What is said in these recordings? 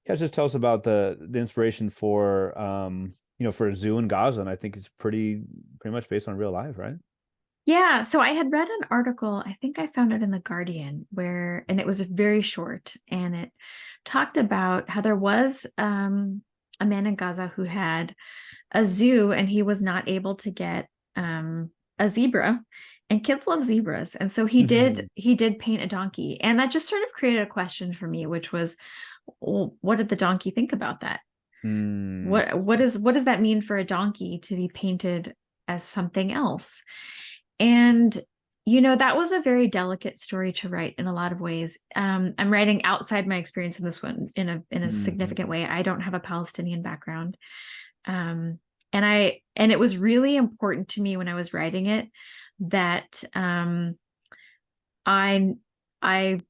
Yeah, just tell us about the inspiration for for a zoo in Gaza, and I think it's pretty much based on real life, right? Yeah, so I had read an article, I think I found it in The Guardian, and it was very short, and it talked about how there was a man in Gaza who had a zoo and he was not able to get a zebra, and kids love zebras. And so he did paint a donkey, and that just sort of created a question for me, which was, well, what did the donkey think about that? Hmm. What does that mean for a donkey to be painted as something else? And that was a very delicate story to write in a lot of ways. I'm writing outside my experience in this one in a Mhm. significant way. I don't have a Palestinian background. And it was really important to me when I was writing it that I I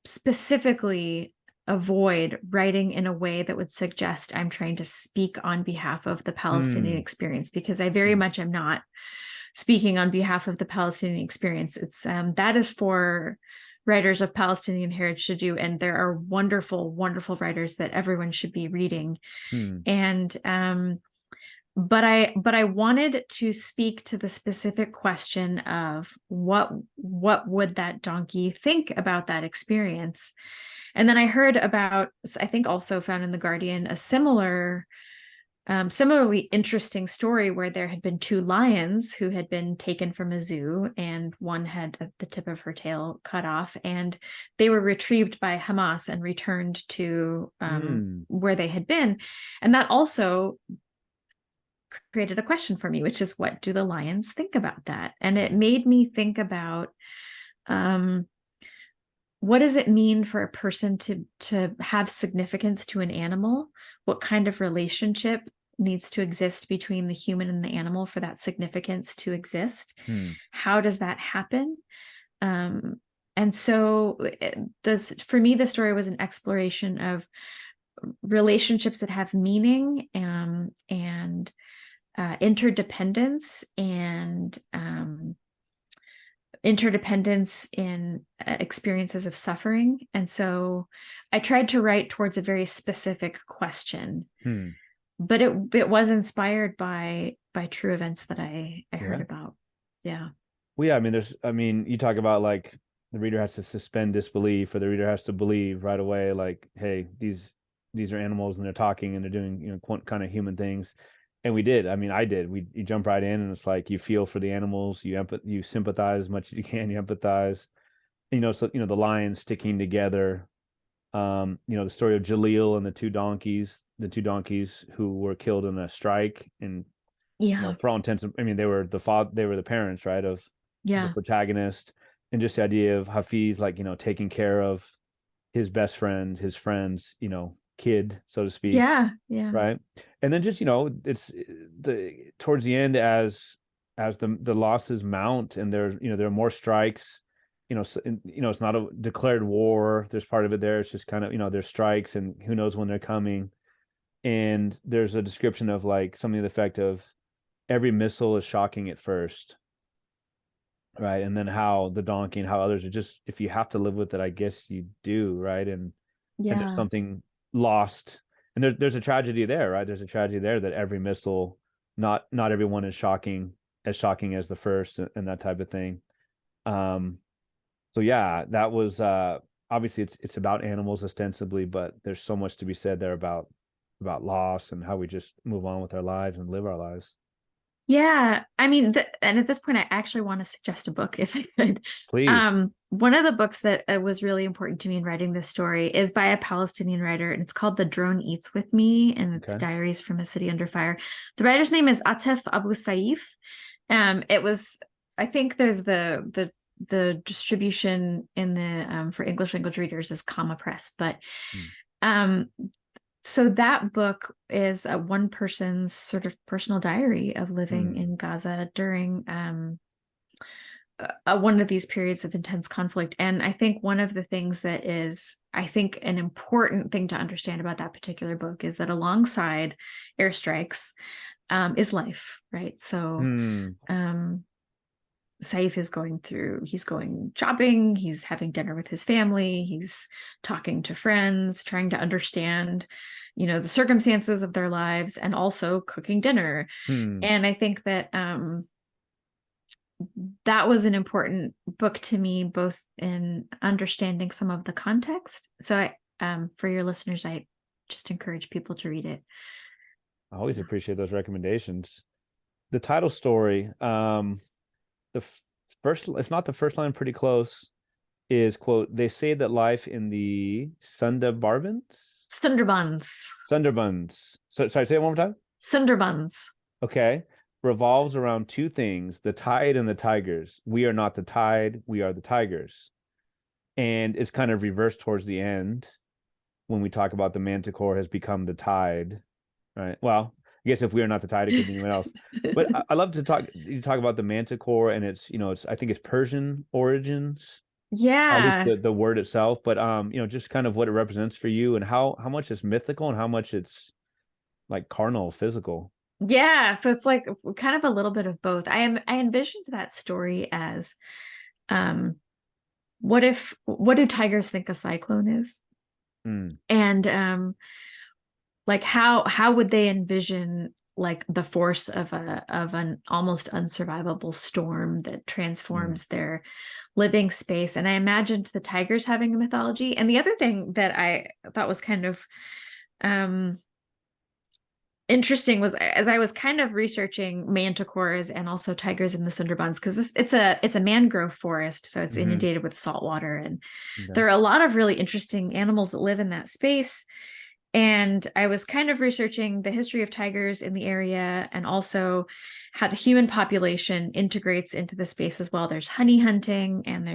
specifically avoid writing in a way that would suggest I'm trying to speak on behalf of the Palestinian Hmm. experience, because I very Hmm. much am not speaking on behalf of the Palestinian experience. It's that is for writers of Palestinian heritage to do, and there are wonderful, wonderful writers that everyone should be reading. Hmm. And but I wanted to speak to the specific question of what would that donkey think about that experience. And then I heard about, I think also found in The Guardian, a similarly interesting story where there had been two lions who had been taken from a zoo, and one had the tip of her tail cut off, and they were retrieved by Hamas and returned to Hmm. where they had been. And that also created a question for me, which is, what do the lions think about that? And it made me think about um, what does it mean for a person to have significance to an animal? What kind of relationship needs to exist between the human and the animal for that significance to exist? Hmm. How does that happen? Um, and so this, for me, the story was an exploration of relationships that have meaning, and interdependence, and interdependence in experiences of suffering. And so I tried to write towards a very specific question, Hmm. but it was inspired by true events that I heard Yeah. about. Yeah. Well, yeah, you talk about like the reader has to suspend disbelief, or the reader has to believe right away, like, hey, these are animals and they're talking and they're doing, kind of human things. And we did. I did. You jump right in, and it's like you feel for the animals, you sympathize as much as you can, you empathize. So the lions sticking together. The story of Jaleel and the two donkeys who were killed in a strike, and Yeah. for all intents, they were the parents, right, of the Yeah. protagonist, and just the idea of Hafiz, like, taking care of his best friend, his friend's, kid, so to speak, Yeah. Yeah. right? And then just, it's the towards the end, as the losses mount, and there are more strikes, it's not a declared war. There's part of it there. It's just kind of, there's strikes, and who knows when they're coming. And there's a description of like something to the effect of every missile is shocking at first, right? And then how the donkey and how others are just, if you have to live with it, I guess you do, right? And there's Yeah. something lost, and there's a tragedy there, right? There's a tragedy there that every missile, not everyone is shocking as the first, and that type of thing. Um, so yeah, that was obviously it's about animals ostensibly, but there's so much to be said there about loss and how we just move on with our lives and live our lives. Yeah, I mean, and at this point, I actually want to suggest a book if I could. Please. One of the books that was really important to me in writing this story is by a Palestinian writer, and it's called The Drone Eats with Me, and it's Okay. Diaries from a City Under Fire. The writer's name is Atef Abu Saif. It was, I think there's the distribution in the for English language readers is Comma Press, but Hmm. um so that book is a one person's sort of personal diary of living Hmm. in Gaza during one of these periods of intense conflict. And I think one of the things that is, I think, an important thing to understand about that particular book is that alongside airstrikes is life, right? So Hmm. um, Saif is he's going shopping, he's having dinner with his family, he's talking to friends, trying to understand, the circumstances of their lives, and also cooking dinner. Hmm. And I think that that was an important book to me, both in understanding some of the context. So for your listeners, I just encourage people to read it. I always appreciate those recommendations. The title story, the first, if not the first line, pretty close, is quote, "They say that life in the Sundarbans. Sundarbans. So sorry, say it one more time. Sundarbans. Okay. Revolves around two things: the tide and the tigers. We are not the tide, we are the tigers." And it's kind of reversed towards the end when we talk about the Manticore has become the tide, right? Well, I guess if we are not the tide, it could be anyone else. But I love to talk about the Manticore, and it's I think it's Persian origins, or at least Yeah. the word itself. But just kind of what it represents for you, and how much it's mythical and how much it's like carnal, physical. Yeah. So it's like kind of a little bit of both. I envisioned that story as um what do tigers think a cyclone is? Mm, And like how would they envision like the force of an almost unsurvivable storm that mm, transforms their living space? And I imagined the tigers having a mythology. And the other thing that I thought was kind of um interesting was, as I was kind of researching manticores and also tigers in the Sundarbans, because it's a mangrove forest, so it's hmm. inundated with salt water, and Okay. there are a lot of really interesting animals that live in that space. And I was kind of researching the history of tigers in the area, and also how the human population integrates into the space as well. There's honey hunting, and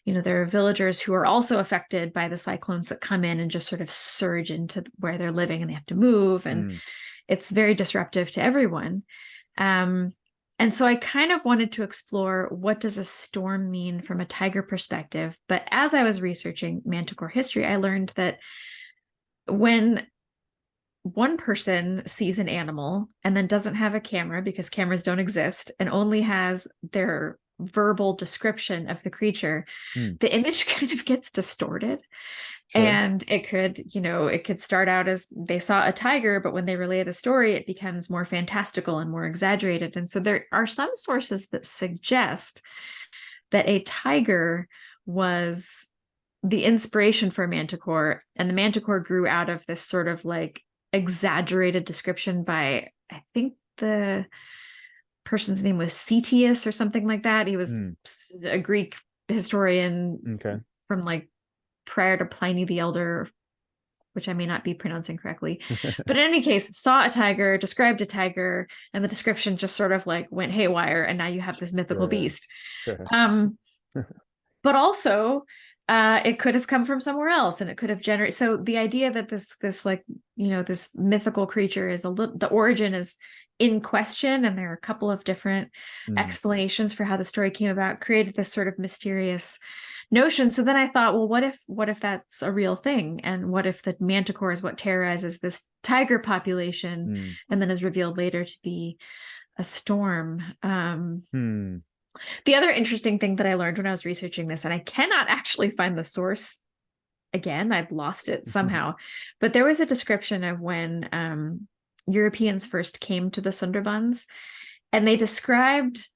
there are villagers who are also affected by the cyclones that come in and just sort of surge into where they're living, and they have to move. And Mm, it's very disruptive to everyone. Um, and so I kind of wanted to explore, what does a storm mean from a tiger perspective? But as I was researching Manticore history, I learned that when one person sees an animal and then doesn't have a camera, because cameras don't exist, and only has their verbal description of the creature, mm. the image kind of gets distorted. Sure. And it could start out as they saw a tiger, but when they relay the story, it becomes more fantastical and more exaggerated. And so there are some sources that suggest that a tiger was the inspiration for Manticore, and the Manticore grew out of this sort of like exaggerated description by, I think the person's name was Cetius or something like that. He was Mm, a Greek historian okay. from like prior to Pliny the Elder, which I may not be pronouncing correctly. But in any case, saw a tiger, described a tiger, and the description just sort of like went haywire, and now you have this mythical Sure. beast. Sure. Um, but also, it could have come from somewhere else, and it could have generated. So the idea that this like this mythical creature is the origin is in question, and there are a couple of different Mm, explanations for how the story came about, created this sort of mysterious notion. So then I thought, well, what if that's a real thing? And what if the manticore is what terrorizes this tiger population, mm, and then is revealed later to be a storm? hmm. The other interesting thing that I learned when I was researching this, and I cannot actually find the source again, I've lost it somehow, but there was a description of when Europeans first came to the Sundarbans, and they described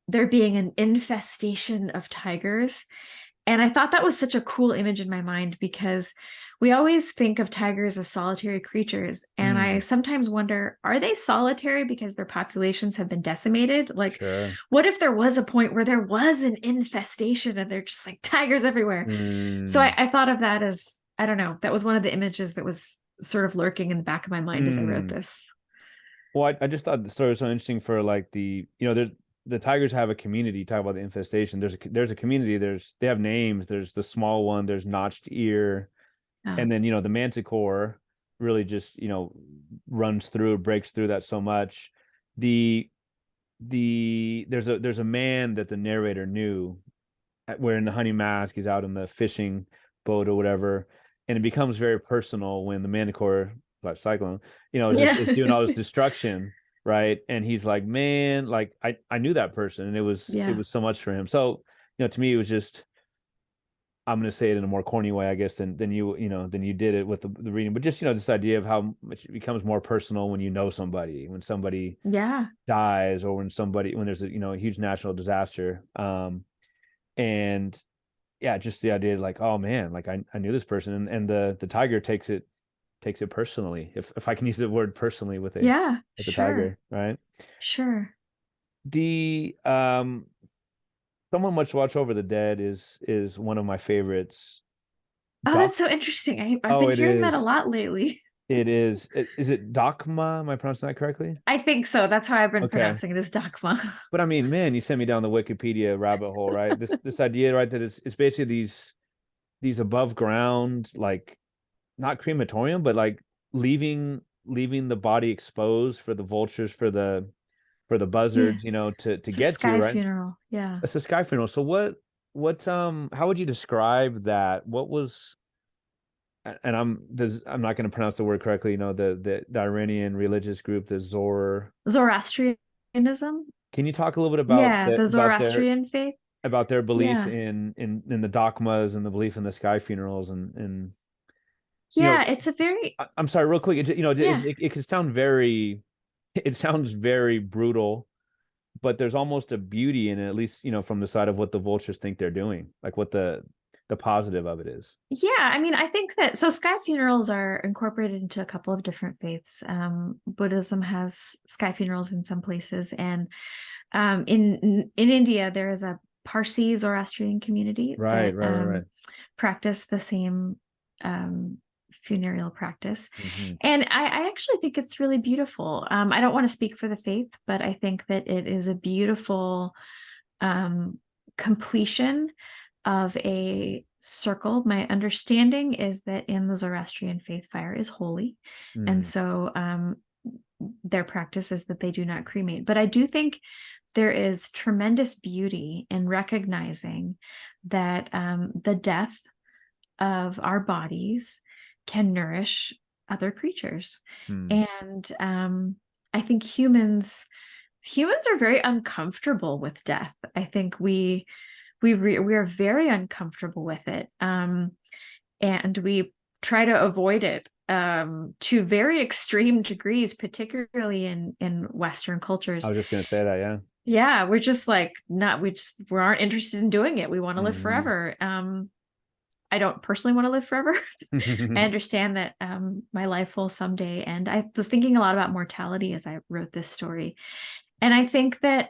there being an infestation of tigers. And I thought that was such a cool image in my mind, because we always think of tigers as solitary creatures. And I Mm, sometimes wonder, are they solitary because their populations have been decimated? Like, sure. what if there was a point where there was an infestation and they're just like tigers everywhere? So Mm, I thought of that as, I don't know, that was one of the images that was sort of lurking in the back of my mind as I wrote mm. this. Well, I just thought the story was so interesting for like the tigers have a community. Talk about the infestation. There's a community. They have names. There's the small one. There's notched ear, Oh, and then the manticore really just breaks through that so much. The there's a man that the narrator knew wearing the honey mask. He's out in the fishing boat or whatever, and it becomes very personal when the manticore, like cyclone, is yeah. just is doing all this destruction. right? And he's like, man, like I knew that person, and it Yeah. was so much for him. So, to me, it was just, I'm going to say it in a more corny way, I guess, than than you did it with the reading, but just, this idea of how much it becomes more personal when you know somebody, when somebody Yeah. dies, or when there's a, a huge national disaster. And yeah, just the idea like, oh man, like I knew this person, and the tiger takes it personally, if I can use the word personally Yeah. with the Sure. tiger, right? Sure. The Someone Much Watch Over the Dead is one of my favorites. Oh, Doc that's so interesting. I've Oh, been it hearing that a is. lot lately. It is. Is it Dogma? Am I pronouncing that correctly? I think so. That's how I've been Okay. pronouncing it as Dakma. But I mean, man, you sent me down the Wikipedia rabbit hole, right? This idea, right, that it's basically these above ground, like, not crematorium, but like leaving the body exposed for the vultures, for the Yeah. buzzards, to It's a get to, sky right? funeral. Yeah. It's a sky funeral. So what how would you describe that? What was and I'm not going to pronounce the word correctly, the Iranian religious group, the Zor. Zoroastrianism. Can you talk a little bit about Yeah, the Zoroastrian faith. their belief Yeah. in the dogmas, and the belief in the sky funerals, and you know Yeah, it's a very I'm sorry, real quick, yeah. it can sound very, it sounds very brutal, but there's almost a beauty in it, at least, from the side of what the vultures think they're doing, like what the positive of it is. Yeah, I mean, I think that so sky funerals are incorporated into a couple of different faiths. Buddhism has sky funerals in some places, and in India there is a Parsi Zoroastrian community Right, that right, right, right. practice the same um, funereal practice, Hmm. and I actually think it's really beautiful. I don't want to speak for the faith, but I think that it is a beautiful um, completion of a circle. My understanding is that in the Zoroastrian faith, fire is holy. And Mm, so their practice is that they do not cremate. But I do think there is tremendous beauty in recognizing that the death of our bodies can nourish other creatures. mm. And I think humans are very uncomfortable with death. I think we are very uncomfortable with it, and we try to avoid it to very extreme degrees, particularly in Western I cultures. was just gonna say that, yeah. Yeah, we're just like not we aren't interested in doing it. We want to live Hmm. forever. I don't personally want to live forever. I understand that my life will someday end. I was thinking a lot about mortality as I wrote this story. And I think that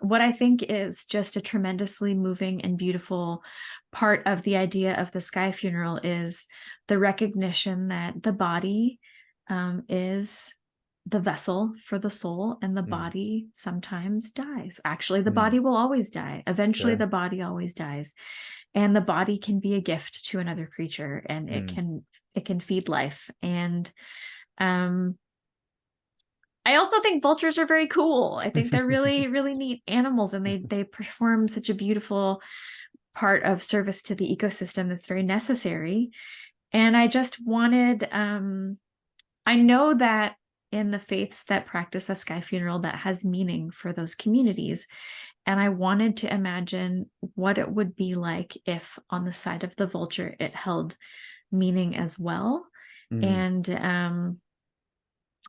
what I think is just a tremendously moving and beautiful part of the idea of the sky funeral is the recognition that the body is the vessel for the soul, and the Mm, body sometimes dies. Actually, the mm. body will always die. Eventually, Sure. the body always dies, and the body can be a gift to another creature, and Mm. it can feed life. And um, I also think vultures are very cool. I think they're really, really neat animals, and they perform such a beautiful part of service to the ecosystem that's very necessary. And I just wanted, I know that in the faiths that practice a sky funeral, that has meaning for those communities. And I wanted to imagine what it would be like if on the side of the vulture it held meaning as well. Mm, And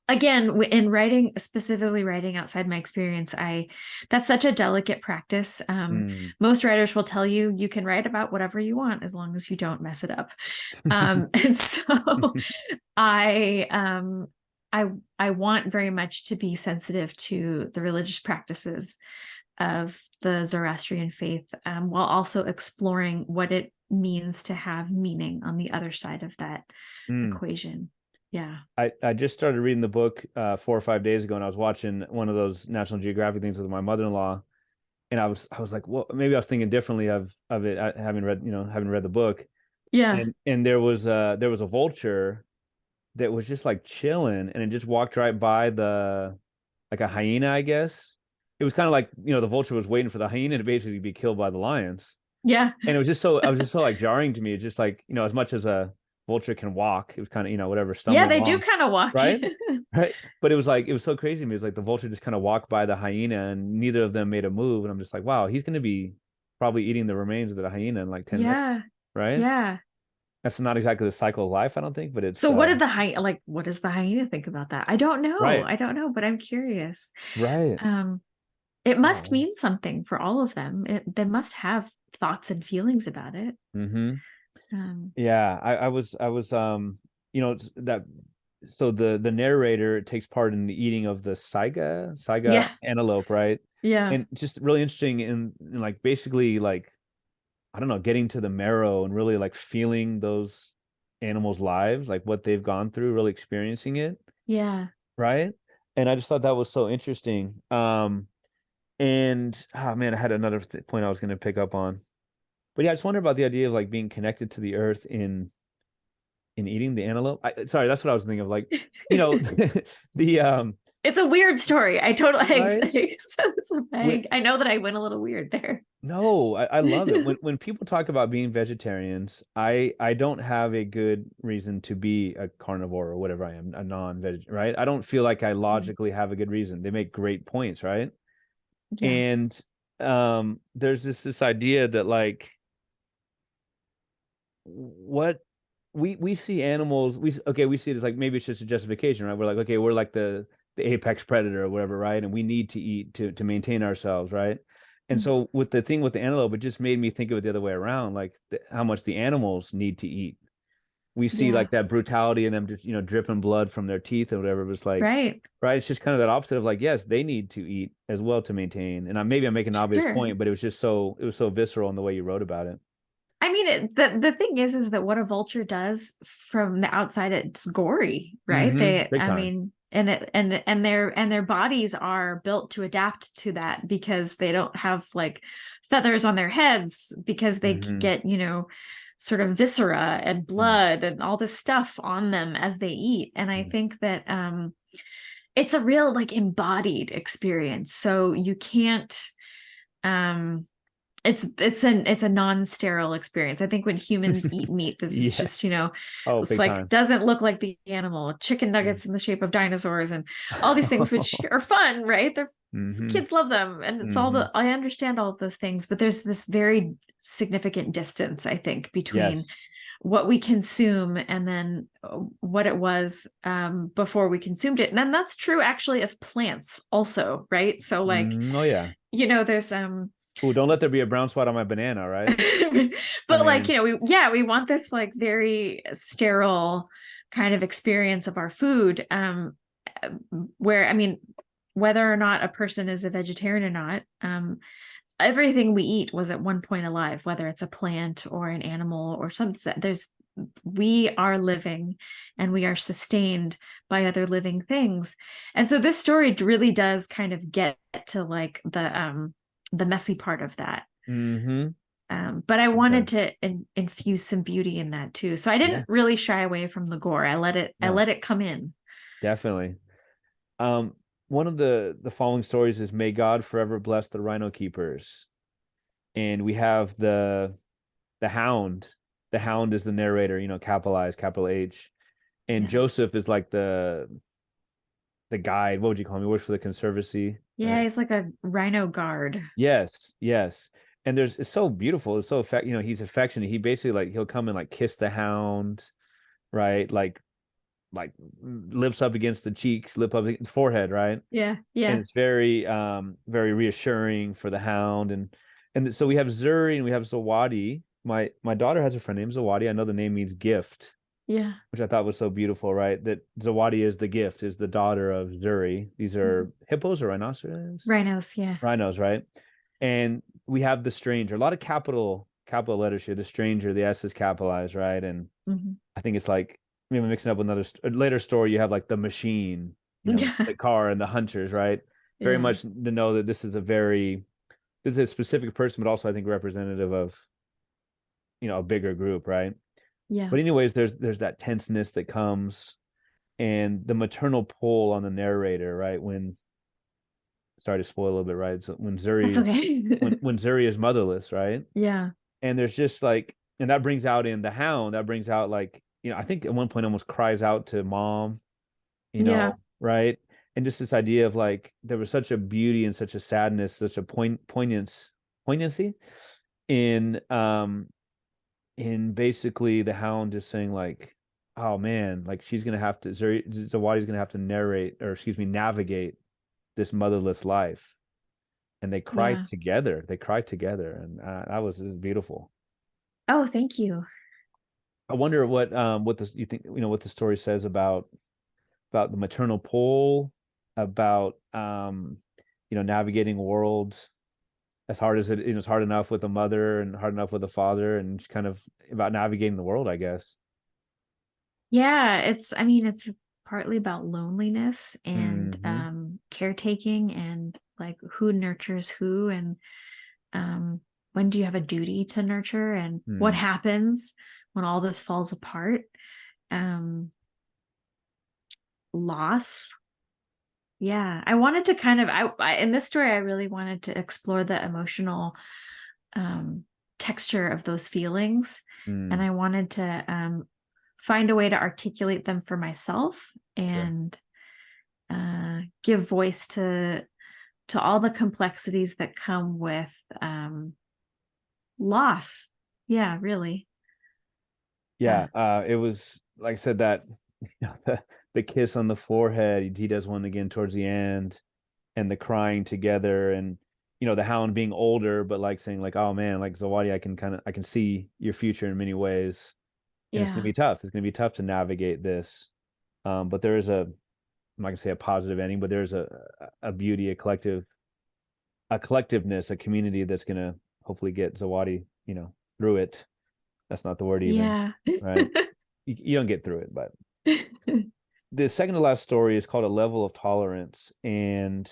again, in writing, specifically writing outside my experience, I that's such a delicate practice. mm. Most writers will tell you you can write about whatever you want as long as you don't mess it up. And so I um I I want very much to be sensitive to the religious practices of the Zoroastrian faith, while also exploring what it means to have meaning on the other side of that Mm. equation. Yeah. I just started reading the book 4 or 5 days ago, and I was watching one of those National Geographic things with my mother-in-law, and I was like, well, maybe I was thinking differently of it, having read the book, Yeah. and there was a vulture that was just like chilling, and it just walked right by the, like a hyena, I guess. It was kind of like, the vulture was waiting for the hyena to basically be killed by the lions. Yeah. And it was just so like jarring to me. It's just like, as much as a vulture can walk. It was kind of, whatever, Yeah, stumbling they do along, kind of walk. right? Right. But it was so crazy to me. It was like the vulture just kind of walked by the hyena and neither of them made a move. And I'm just like, wow, he's going to be probably eating the remains of the hyena in like 10 minutes, Yeah. right? Yeah. That's not exactly the cycle of life, I don't think, but it's So what did the hyena like? What does the hyena think about that? I don't know. right, I don't know, but I'm curious. right. Um, it must Oh. mean something for all of them. They must have thoughts and feelings about it. Mm-hmm. Um, Yeah, I was that so the narrator takes part in the eating of the saiga yeah, antelope, right? yeah, And just really interesting in like basically like I don't know, getting to the marrow and really like feeling those animals' lives, like what they've gone through, really experiencing it, yeah. right? And I just thought that was so interesting. And oh man, I had another point I was going to pick up on. But yeah, I just wonder about the idea of like being connected to the earth in eating the antelope. Sorry, that's what I was thinking of. Like, the It's a weird story. I totally right it's a when vague. I know that I went a little weird there. no, I love it when people talk about being vegetarians. I don't have a good reason to be a carnivore or whatever I am, a non-veg, right? I don't feel like I Yeah. logically have a good reason. They make great points, right? Yeah. And there's this idea that like what we see animals we see it as like maybe it's just a justification, right? We're like, okay, we're like the apex predator or whatever, right? And we need to eat to maintain ourselves, right? And Mm. so with the thing with the antelope, it just made me think of it the other way around, like how much the animals need to eat. We see Yeah. like that brutality in them just dripping blood from their teeth or whatever. But it's like, Right. right, it's just kind of that opposite of like, yes, they need to eat as well to maintain. And maybe I'm making an obvious Sure. point, but it was so visceral in the way you wrote about it. I mean, the thing is that what a vulture does from the outside, it's gory, right? Mm-hmm. They, Big I time. mean, and their bodies are built to adapt to that because they don't have like feathers on their heads because they Mm-hmm. get, sort of viscera and blood and all this stuff on them as they eat. And I Mm-hmm. think that it's a real like embodied experience. So you can't um it's a non-sterile experience. I think when humans eat meat, this is just, Yes. Oh, it's big like time. doesn't look like the animal. Chicken nuggets in the shape of dinosaurs and all these things, which are fun, right? They're Mm-hmm. kids love them, and it's all Mm-hmm. the I understand all of those things, but there's this very significant distance, I think, between Yes. what we consume and then what it was before we consumed it. And then that's true actually of plants also, right? So like, Oh yeah. there's Oh, don't let there be a brown spot on my banana, right? I but like, mean, we want this like very sterile kind of experience of our food, where I mean, whether or not a person is a vegetarian or not, everything we eat was at one point alive, whether it's a plant or an animal or something. We are living and we are sustained by other living things. And so this story really does kind of get to like the messy part of that. mm-hmm. But I Big wanted time. to infuse some beauty in that too. So I Yeah. didn't really shy away from the gore. I No, let it come in. definitely. Um, one of the following stories is May God forever bless the rhino keepers. And we have the hound. The hound is the narrator, capitalized, capital H. And Yeah. Joseph is like the guide. What would you call him? He works for the conservancy, Yeah, right? he's like a rhino guard. Yes, yes. And it's so beautiful. It's so he's affectionate. He basically like he'll come and like kiss the hound, right? Like lips up against the cheeks, lip up against the forehead, right? Yeah, And yeah, it's very reassuring for the hound. And so we have Zuri and we have Zawadi. My daughter has a friend named Zawadi. I know the name means gift, yeah. which I thought was so beautiful, right? That Zawadi is the gift, is the daughter of Zuri. These Mhm. are hippos or rhinoceros? Rhinos, yeah. Rhinos, right? And we have the stranger. A lot of capital letters here. The stranger, the S is capitalized, right? And Mhm. I think it's like maybe mixing up with another later story. You have like the machine, Yeah, the car and the hunters, right? Very yeah, much to know that this is a specific person, but also I think representative of a bigger group, right? yeah. But anyways, there's that tenseness that comes and the maternal pull on the narrator, right? When sorry to spoil a little bit, right? So That's okay. when Zuri is motherless, right? Yeah, And there's just like and that brings out in the hound, that brings out like I think at one point almost cries out to mom, Yeah. right? And just this idea of like there was such a beauty and such a sadness, such a poignancy in basically the hound just saying like, oh man, like she's gonna have to Zawadi's gonna have to narrate, or excuse me, navigate this motherless life. And they cried Yeah. together. They cried together, and that was beautiful. Oh, thank you. I wonder what this you think what the story says about the maternal pull, about navigating worlds as hard as it's hard enough with a mother and hard enough with a father, and kind of about navigating the world, I guess. Yeah, I mean, it's partly about loneliness and Hmm. caretaking, and like who nurtures who, and um when do you have a duty to nurture, and what Hmm. happens when all this falls apart. Um Loss. Yeah, I wanted to kind of in this story I really wanted to explore the emotional um texture of those feelings, and Hmm. I wanted to find a way to articulate them for myself, Sure. and give voice to all the complexities that come with loss. Yeah, really. Yeah. uh, It was like I said that the kiss on the forehead. He does one again towards the end, and the crying together, and the hound being older but like saying like, oh man, like Zawadi, I can see your future in many ways, and it's gonna yeah, be tough. It's gonna be tough to navigate this. But there is I'm not gonna say a positive ending, but there's a beauty, a collectiveness, a community that's gonna hopefully get Zawadi through it. That's not the word even, yeah. right? You don't get through it. But the second to last story is called A Level of Tolerance, and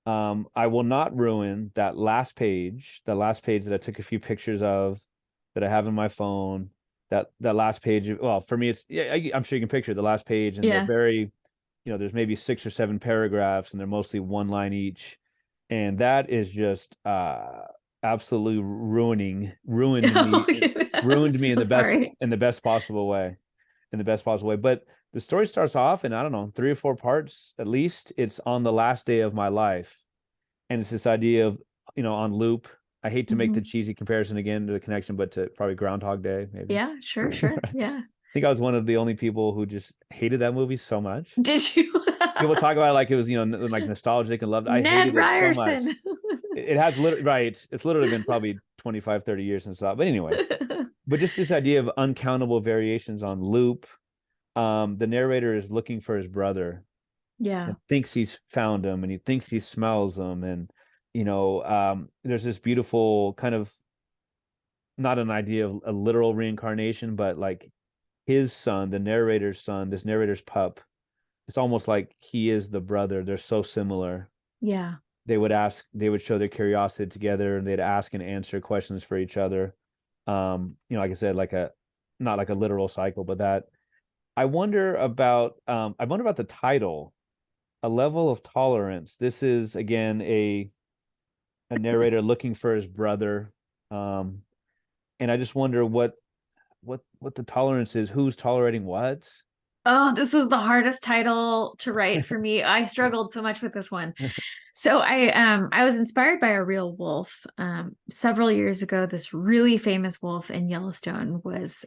I will not ruin that last page that I took a few pictures of, that I have in my phone. That last page, well, for me, it's, yeah, I'm sure you can picture the last page, and they're Yeah. very, there's maybe 6 or 7 paragraphs, and they're mostly one line each, and that is just absolutely Oh, yeah. I'm ruined me so sorry. in the best possible way, in the best possible way. But the story starts off in, I don't know, 3 or 4 parts at least. It's on the last day of my life, and it's this idea of on loop. I hate to make the Mhm. cheesy comparison again to the connection, but to probably Groundhog Day, maybe. Yeah, sure, sure. I Yeah. think I was one of the only people who just hated that movie so much. Did you? People talk about it like it was like nostalgic and loved. I Ned hated it so much. Ryerson. It has literally, right. It's literally been probably 25, 30 years since that. But anyways, but just this idea of uncountable variations on loop. The narrator is looking for his brother, Yeah. and thinks he's found him, and he thinks he smells him, and there's this beautiful kind of, not an idea of a literal reincarnation, but like his son, the narrator's son, this narrator's pup. It's almost like he is the brother. They're so similar. Yeah. They would show their curiosity together, and they'd ask and answer questions for each other. Like I said, not like a literal cycle, but that I wonder about the title, A Level of Tolerance. This is again a narrator looking for his brother. And I just wonder what the tolerance is, who's tolerating what. Oh, this was the hardest title to write for me. I struggled so much with this one. So I was inspired by a real wolf. Several years ago, this really famous wolf in Yellowstone was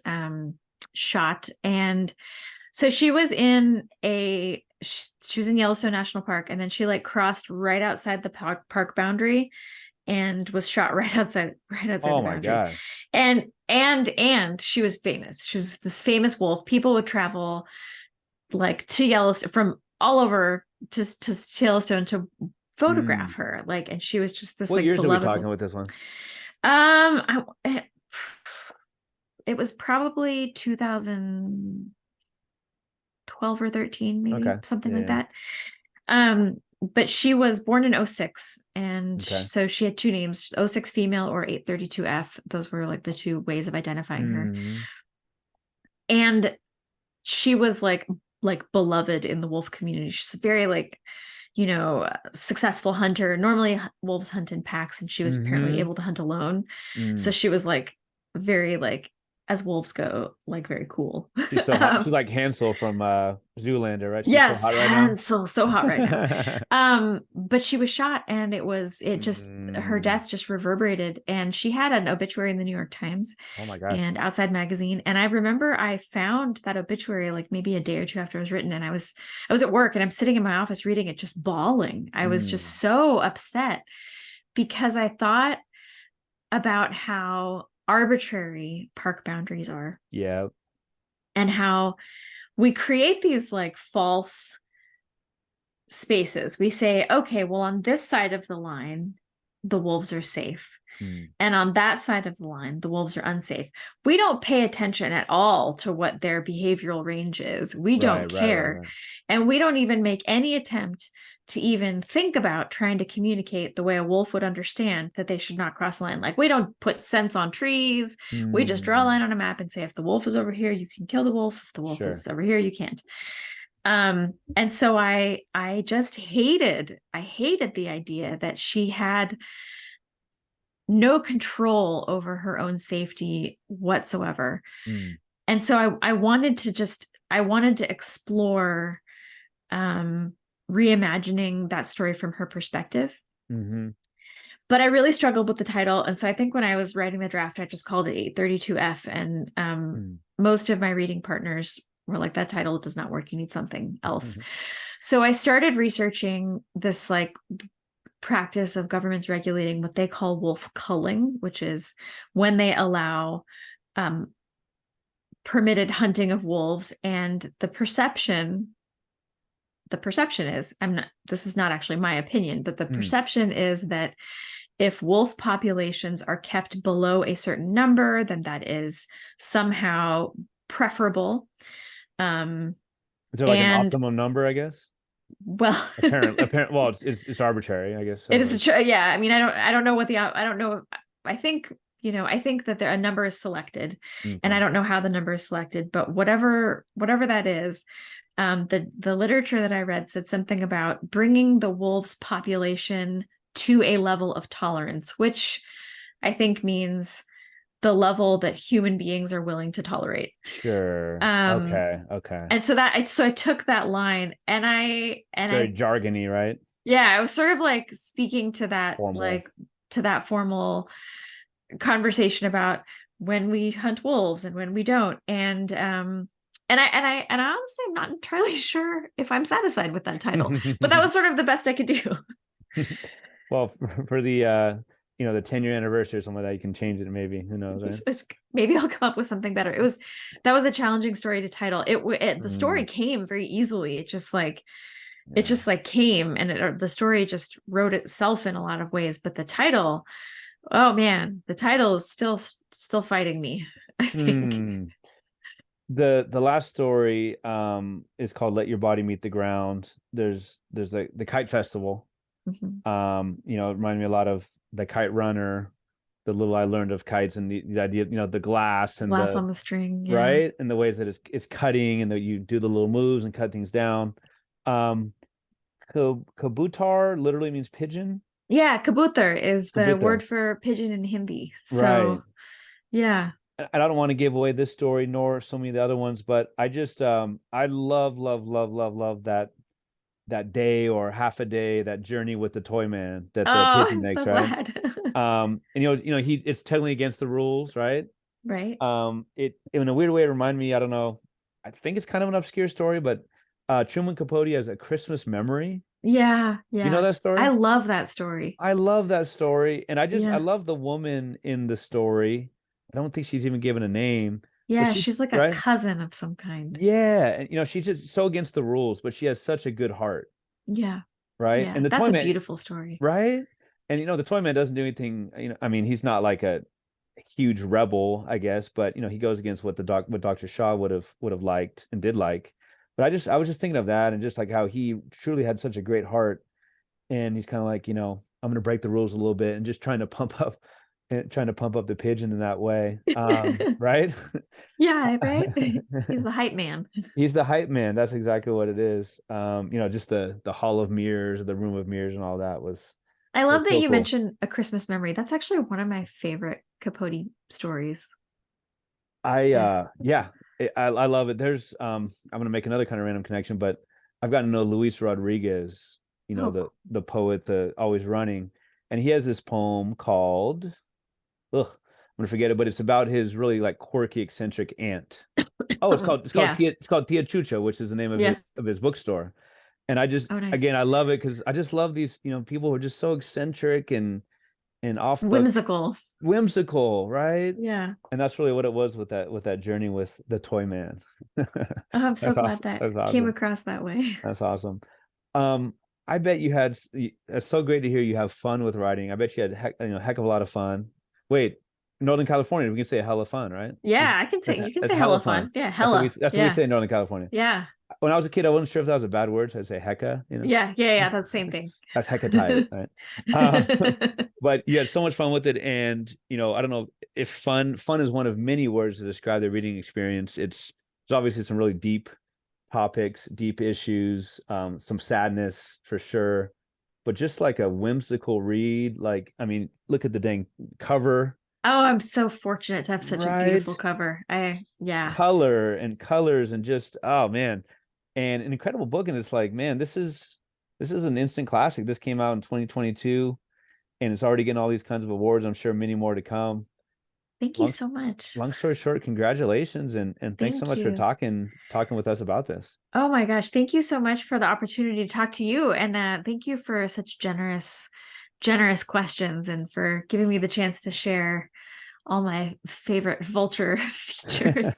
shot, and so she was in Yellowstone National Park, and then she like crossed right outside the park boundary and was shot right outside Oh the my boundary. God. And she was famous. She was this famous wolf. People would travel like to Yellowstone from all over to Yellowstone to photograph Mm. her. Like, and she was just this What like years are we beloved talking wolf. with this one? It was probably 2012 or 13, maybe Okay. something Yeah, like yeah. that. But she was born in 06, and Okay. so she had two names, 06 female or 832F. Those were like the two ways of identifying her. Mm. And she was like beloved in the wolf community. She's a very like, successful hunter. Normally wolves hunt in packs, and she was apparently Mm-hmm. able to hunt alone. So Mm. she was like very like as wolves go, like very cool. She's so hot. She's like Hansel from Zoolander, right? She's so Yes, hot right now. Hansel, so hot right now. But she was shot, and it just, her Mm. death just reverberated, and she had an obituary in the New York Times Oh my gosh. and Outside Magazine. And I remember I found that obituary like maybe a day or two after it was written, and I was at work, and I'm sitting in my office reading it, just bawling. I was just Mm. so upset because I thought about how arbitrary park boundaries are, Yeah. and how we create these like false spaces. We say, okay, well, on this side of the line, the wolves are safe. Mm. And on that side of the line, the wolves are unsafe. We don't pay attention at all to what their behavioral range is. We Right, don't right, right, care. right. And we don't even make any attempt to even think about trying to communicate the way a wolf would understand that they should not cross the line. Like, we don't put scents on trees. We just draw a Mm. line on a map and say, if the wolf is over here, you can kill the wolf. If the wolf Sure. is over here, you can't. And so I just I hated the idea that she had no control over her own safety whatsoever. Mm. And so I wanted to explore reimagining that story from her perspective. Mm-hmm. But I really struggled with the title. And so I think when I was writing the draft, I just called it 832F. And Mm. most of my reading partners were like, that title does not work. You need something else. Mm-hmm. So I started researching this like practice of governments regulating what they call wolf culling, which is when they allow permitted hunting of wolves. And the perception is, this is not actually my opinion, but the perception is that if wolf populations are kept below a certain number, then that is somehow preferable. Is there like an And optimum number, I guess? well, Apparent. Well, it's arbitrary, I guess. So it is like, yeah. I mean, I don't know what I don't know. I think, I think that a number is selected, and I okay. don't know how the number is selected, but whatever that is, the literature that I read said something about bringing the wolves population to a level of tolerance, which I think means the level that human beings are willing to tolerate. Sure. Um, Okay. Okay. and so I took that line, and It's very jargony, right? yeah, I was sort of like speaking to that, Formal. like to that formal conversation about when we hunt wolves and when we don't. And I honestly am not entirely sure if I'm satisfied with that title, but that was sort of the best I could do. Well, for the the 10-year anniversary or something like that, you can change it maybe. Who knows, right? Maybe I'll come up with something better. That was a challenging story to title. The story Mm, came very easily. It yeah. just like came, and the story just wrote itself in a lot of ways. But the title, oh man, the title is still fighting me, I think. Hmm. The last story is called Let Your Body Meet the Ground. There's the kite festival. Mhm. It reminded me a lot of the kite runner, the little I learned of kites, and the idea, the glass and Glass the on the string, yeah. right, and the ways that it's cutting, and that you do the little moves and cut things down. Um, Kabutar literally means pigeon. Yeah, kabutar is the Kabutar, word for pigeon in Hindi. right. So, yeah. I don't want to give away this story nor so many of the other ones, but I just I love that day or half a day, that journey with the toy man that the Oh, pigeon I'm makes, so right? glad. And it's totally against the rules, right? Right? It in a weird way it reminded me, I don't know, I think it's kind of an obscure story, but Truman Capote has a Christmas memory. Yeah, You know yeah. that I story? love that story. I love that story, and I Yeah. love the woman in the story. I don't think she's even given a name, but Yeah, she's she's like a right. cousin of some kind. Yeah, and she's just so against the rules, but she has such a good heart, Yeah. right? Yeah. And the That's toy a man, beautiful story. right? And the toy man doesn't do anything. I mean, he's not like a huge rebel, I guess, but he goes against what what Dr. Shaw would have liked and did like. But I was just thinking of that, and just like how he truly had such a great heart, and he's kind of like, I'm gonna break the rules a little bit, and just trying to pump up the pigeon in that way. Right? Yeah, right? He's the hype man. He's the hype man. That's exactly what it is. Just the hall of mirrors, the room of mirrors, and all that I love was that so you cool. mentioned A Christmas Memory. That's actually one of my favorite Capote stories. Yeah, I love it. There's I'm gonna make another kind of random connection, but I've gotten to know Luis Rodriguez, Oh, the poet, the always running, and he has this poem called, ugh, I'm gonna forget it, but it's about his really like quirky, eccentric aunt. Oh, cool. Yeah. It's called Tia Chucha, which is the name Yeah. of his bookstore. And I just, Oh, nice. again, I love it because I just love these, people who are just so eccentric and off the Whimsical. whimsical, right? Yeah. And that's really what it was with that journey with the toy man. Oh, I'm so That's glad awesome. that That's came awesome. across that way. That's awesome. Um, I bet you had. It's so great to hear you have fun with writing. I bet you had heck of a lot of fun. Wait, Northern California, we can say hella fun, right? Yeah, I can say you can It's say hella hella fun. fun. Yeah, hella. That's what we Yeah. say in Northern California. Yeah. When I was a kid, I wasn't sure if that was a bad word, so I'd say hecka. Yeah. Yeah. Yeah. That's the same thing. That's hecka tight, right? Uh, but you had so much fun with it, and I don't know if fun is one of many words to describe the reading experience. There's obviously some really deep topics, deep issues, some sadness for sure, but just like a whimsical read. Like, I mean, look at the dang cover, Oh, I'm so fortunate to have such a beautiful right? cover. Yeah. Color and colors and just, oh man, and an incredible book. And it's like, man, this is an instant classic. This came out in 2022, and it's already getting all these kinds of awards. I'm sure many more to come. Thank you Long so much. long story short, congratulations, and thanks so Thank much for you. talking with us about this. Oh my gosh. Thank you so much for the opportunity to talk to you. And thank you for such generous questions and for giving me the chance to share all my favorite vulture features.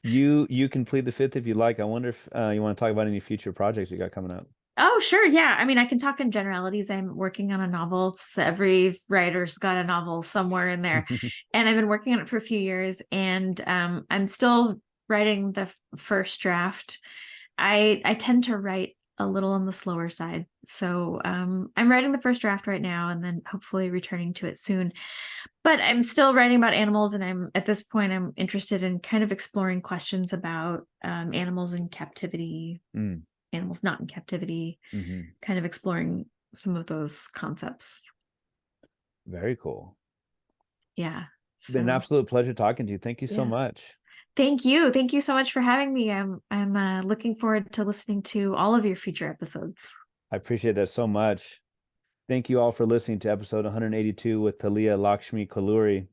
You can plead the fifth if you like. I wonder if you want to talk about any future projects you got coming up. Oh, sure. Yeah. I mean, I can talk in generalities. I'm working on a novel. Every writer's got a novel somewhere in there. And I've been working on it for a few years, and I'm still writing the first draft. I tend to write a little on the slower side. So I'm writing the first draft right now and then hopefully returning to it soon. But I'm still writing about animals, and I'm at this point I'm interested in kind of exploring questions about animals in captivity, Mm, animals not in captivity, hmm. kind of exploring some of those concepts. Very cool. Yeah. Been an So absolute pleasure talking to you. Thank you so yeah. much. Thank you. Thank you so much for having me. I'm looking forward to listening to all of your future episodes. I appreciate that so much. Thank you all for listening to episode 182 with Talia Lakshmi Kolluri.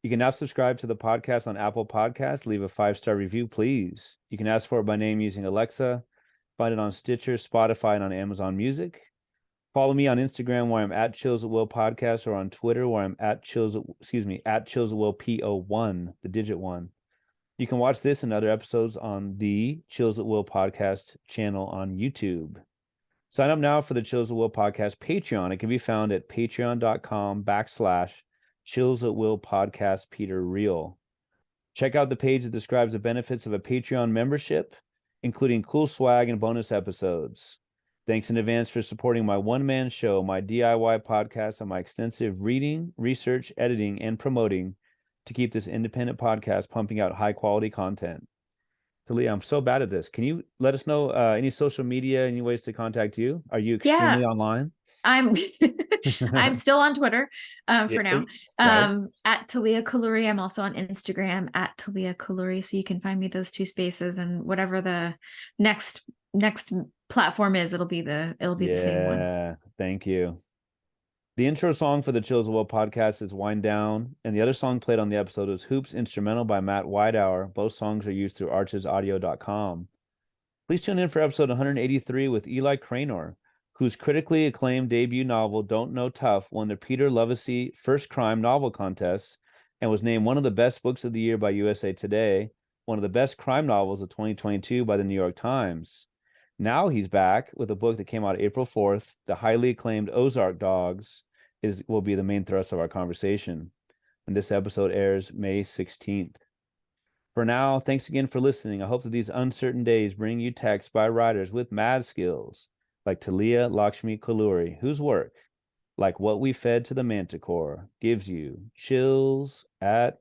You can now subscribe to the podcast on Apple Podcasts. Leave a 5-star review, please. You can ask for it by name using Alexa. Find it on Stitcher, Spotify, and on Amazon Music. Follow me on Instagram where I'm at Chills at Will Podcast, or on Twitter where I'm at Chills at Will PO1, the digit one. You can watch this and other episodes on the Chills at Will Podcast channel on YouTube. Sign up now for the Chills at Will Podcast Patreon. It can be found at patreon.com/Chills at Will Podcast Peter Real. Check out the page that describes the benefits of a Patreon membership, including cool swag and bonus episodes. Thanks in advance for supporting my one-man show, my DIY podcast, and my extensive reading, research, editing, and promoting to keep this independent podcast pumping out high-quality content. Talia, I'm so bad at this. Can you let us know any social media, any ways to contact you? Are you Yeah, extremely online? I'm I'm still on Twitter Yeah, for now. right. At Talia Kolluri. I'm also on Instagram at Talia Kolluri. So you can find me those two spaces, and whatever the next platform is, it'll be the same one. Yeah, thank you. The intro song for the Chills of Will podcast is Wind Down, and the other song played on the episode is Hoops Instrumental by Matt Widehour. Both songs are used through archesaudio.com. Please tune in for episode 183 with Eli Cranor, whose critically acclaimed debut novel, Don't Know Tough, won the Peter Lovesey First Crime Novel Contest and was named one of the best books of the year by USA Today, one of the best crime novels of 2022 by the New York Times. Now he's back with a book that came out April 4th, the highly acclaimed Ozark Dogs will be the main thrust of our conversation. And this episode airs May 16th. For now, thanks again for listening. I hope that these uncertain days bring you texts by writers with mad skills like Talia Lakshmi Kolluri, whose work, like what we fed to the Manticore, gives you chills at